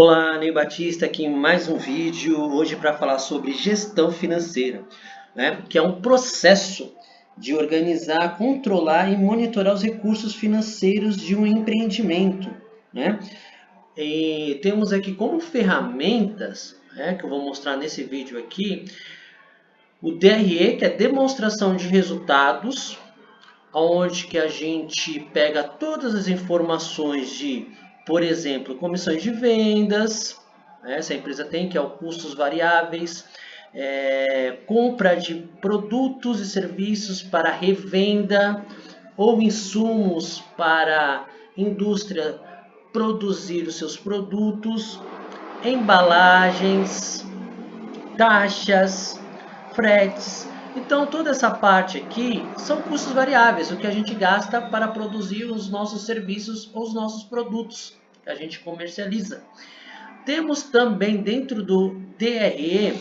Olá, Ney Batista aqui em mais um vídeo, hoje para falar sobre gestão financeira, que é um processo de organizar, controlar e monitorar os recursos financeiros de um empreendimento. E temos aqui como ferramentas, que eu vou mostrar nesse vídeo aqui, o DRE, que é demonstração de resultados, onde que a gente pega todas as informações de, por exemplo, comissões de vendas, se a empresa tem, que é o custos variáveis, compra de produtos e serviços para revenda ou insumos para indústria produzir os seus produtos, embalagens, taxas, fretes. Então, toda essa parte aqui são custos variáveis, o que a gente gasta para produzir os nossos serviços ou os nossos produtos que a gente comercializa. Temos também dentro do DRE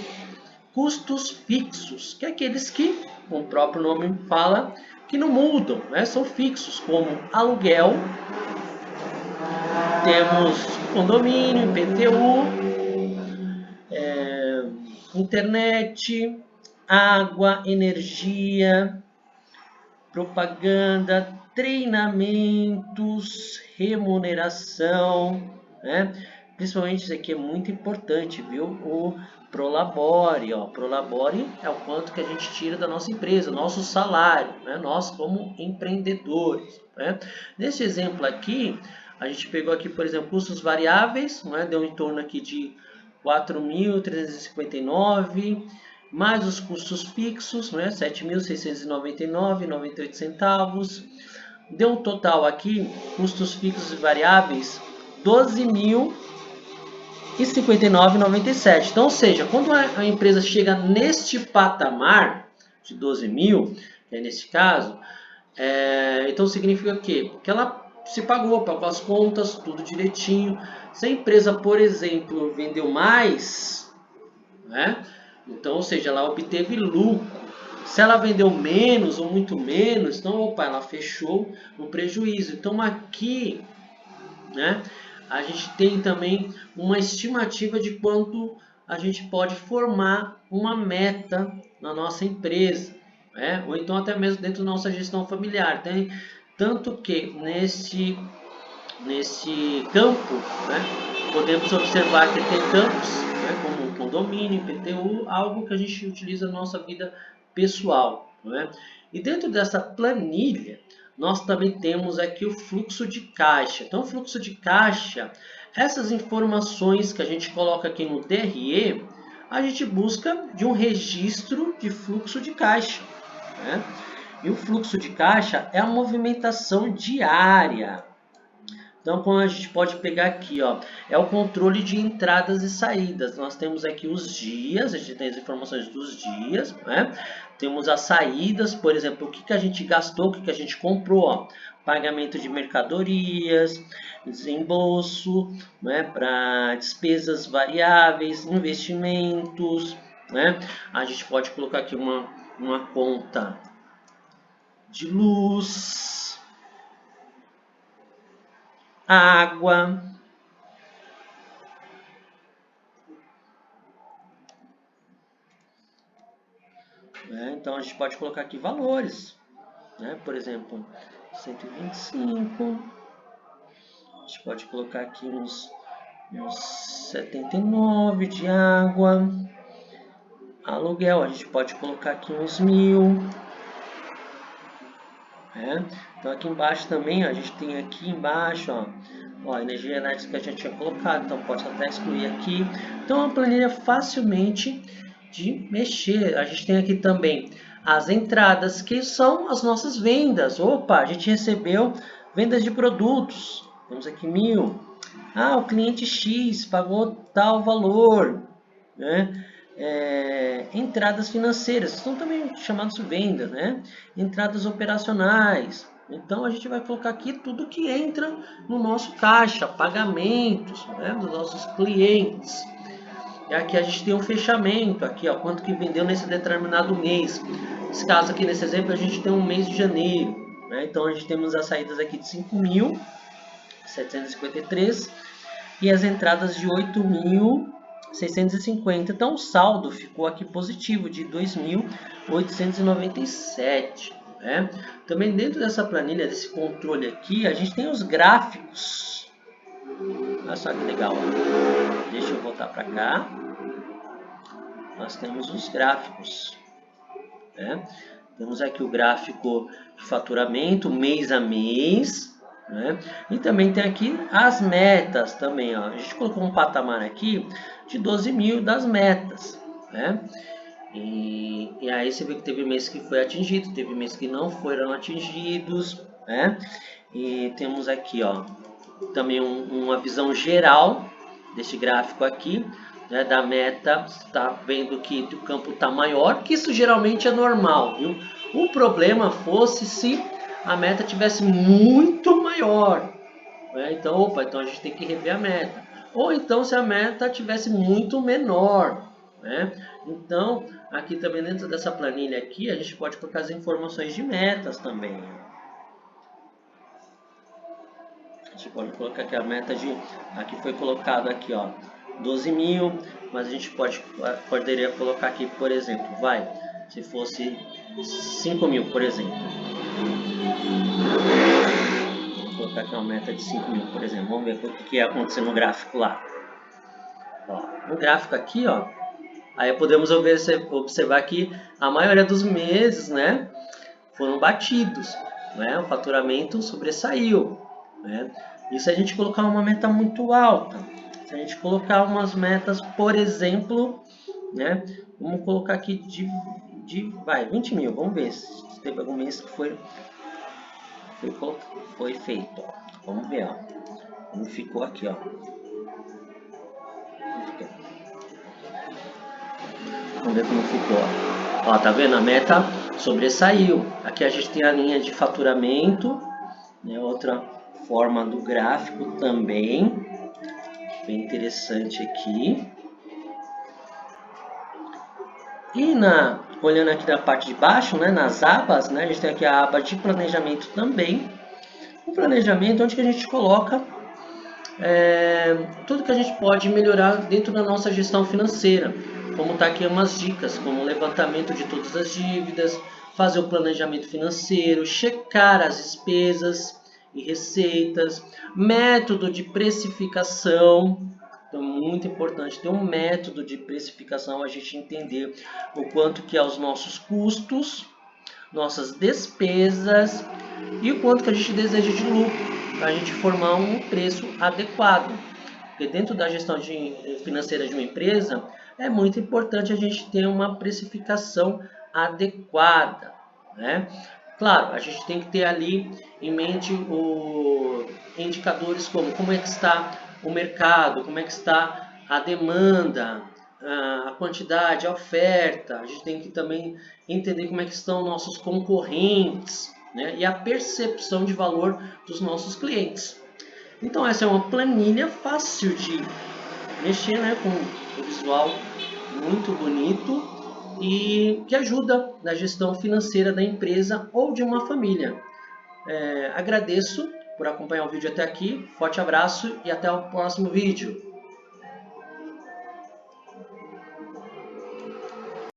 custos fixos, que é aqueles que, como o próprio nome fala, que não mudam, são fixos, como aluguel, temos condomínio, IPTU, internet, água, energia, propaganda, treinamentos, remuneração, Principalmente isso aqui é muito importante, viu? O Prolabore, Prolabore é o quanto que a gente tira da nossa empresa, nosso salário, Nós como empreendedores, Nesse exemplo aqui, a gente pegou aqui, por exemplo, custos variáveis, Deu em torno aqui de 4.359, mais os custos fixos, 7.699,98 centavos. Deu um total aqui, custos fixos e variáveis, 12.059,97. Então, ou seja, quando a empresa chega neste patamar de 12 mil, que é neste caso, então significa o quê? Que ela se pagou as contas, tudo direitinho. Se a empresa, por exemplo, vendeu mais, então, ou seja, ela obteve lucro. Se ela vendeu menos ou muito menos, então, ela fechou no prejuízo. Então, aqui, a gente tem também uma estimativa de quanto a gente pode formar uma meta na nossa empresa, ou então até mesmo dentro da nossa gestão familiar. Tem tanto que nesse campo, podemos observar que tem campos, como condomínio, IPTU, algo que a gente utiliza na nossa vida pessoal. E dentro dessa planilha, nós também temos aqui o fluxo de caixa. Então, o fluxo de caixa, essas informações que a gente coloca aqui no DRE, a gente busca de um registro de fluxo de caixa. E o fluxo de caixa é a movimentação diária. Então, como a gente pode pegar aqui, é o controle de entradas e saídas. Nós temos aqui os dias, a gente tem as informações dos dias, Temos as saídas, por exemplo, o que a gente gastou, o que a gente comprou, Pagamento de mercadorias, desembolso, para despesas variáveis, investimentos, A gente pode colocar aqui uma conta de luz, água, então a gente pode colocar aqui valores, por exemplo, 125, a gente pode colocar aqui uns 79 de água, aluguel, a gente pode colocar aqui uns 1.000, Então aqui embaixo também, a gente tem aqui embaixo, a energia elétrica que a gente tinha colocado, então pode até excluir aqui. Então é uma planilha facilmente de mexer. A gente tem aqui também as entradas, que são as nossas vendas. A gente recebeu vendas de produtos. Temos aqui 1.000. O cliente X pagou tal valor, entradas financeiras, são também chamadas de vendas, Entradas operacionais. Então a gente vai colocar aqui tudo que entra no nosso caixa, pagamentos, dos nossos clientes. E aqui a gente tem um fechamento, aqui, quanto que vendeu nesse determinado mês. Nesse caso aqui, nesse exemplo, a gente tem um mês de janeiro, Então a gente temos as saídas aqui de 5.753 e as entradas de 8.650. Então o saldo ficou aqui positivo de 2.897. Né? Também dentro dessa planilha, desse controle aqui, a gente tem os gráficos. Olha só que legal. Deixa eu voltar para cá. Nós temos os gráficos. Né? Temos aqui o gráfico de faturamento mês a mês. Né? E também tem aqui as metas também. Ó. A gente colocou um patamar aqui de 12 mil das metas. Né? E aí você vê que teve mês que foi atingido, teve mês que não foram atingidos. Né? E temos aqui ó, também uma visão geral deste gráfico aqui. Né, da meta, está vendo que o campo está maior, que isso geralmente é normal, viu? O problema fosse se a meta tivesse muito maior, né? Então a gente tem que rever a meta. Ou então se a meta tivesse muito menor, né? Então, aqui também dentro dessa planilha aqui, a gente pode colocar as informações de metas também. A gente pode colocar aqui a meta de... Aqui foi colocado aqui, ó, 12 mil, mas a gente poderia colocar aqui, por exemplo, se fosse 5 mil, por exemplo. Vou colocar aqui uma meta de 5 mil, por exemplo. Vamos ver o que ia acontecer no gráfico lá. Ó, no gráfico aqui, ó, aí podemos observar que a maioria dos meses, né, foram batidos, né, o faturamento sobressaiu, né. E se a gente colocar uma meta muito alta, se a gente colocar umas metas, por exemplo, né, vamos colocar aqui de 20 mil, vamos ver se teve algum mês que foi feito, ó. Vamos ver, ó, como ficou aqui, ó. Vamos ver como ficou, ó. Ó, tá vendo? A meta sobressaiu. Aqui a gente tem a linha de faturamento, né, outra forma do gráfico também. Bem interessante aqui. E olhando aqui na parte de baixo, né, nas abas, né, a gente tem aqui a aba de planejamento também. O planejamento onde que a gente coloca tudo que a gente pode melhorar dentro da nossa gestão financeira. Como está aqui umas dicas, como o levantamento de todas as dívidas, fazer o planejamento financeiro, checar as despesas e receitas, método de precificação. Então, muito importante ter um método de precificação, a gente entender o quanto que é os nossos custos, nossas despesas e o quanto que a gente deseja de lucro, para a gente formar um preço adequado. Porque dentro da gestão financeira de uma empresa, é muito importante a gente ter uma precificação adequada, né? Claro, a gente tem que ter ali em mente indicadores como é que está o mercado, como é que está a demanda, a quantidade, a oferta. A gente tem que também entender como é que estão nossos concorrentes, né? E a percepção de valor dos nossos clientes. Então essa é uma planilha fácil de mexer, né? Com o visual muito bonito e que ajuda na gestão financeira da empresa ou de uma família. Agradeço por acompanhar o vídeo até aqui, forte abraço e até o próximo vídeo.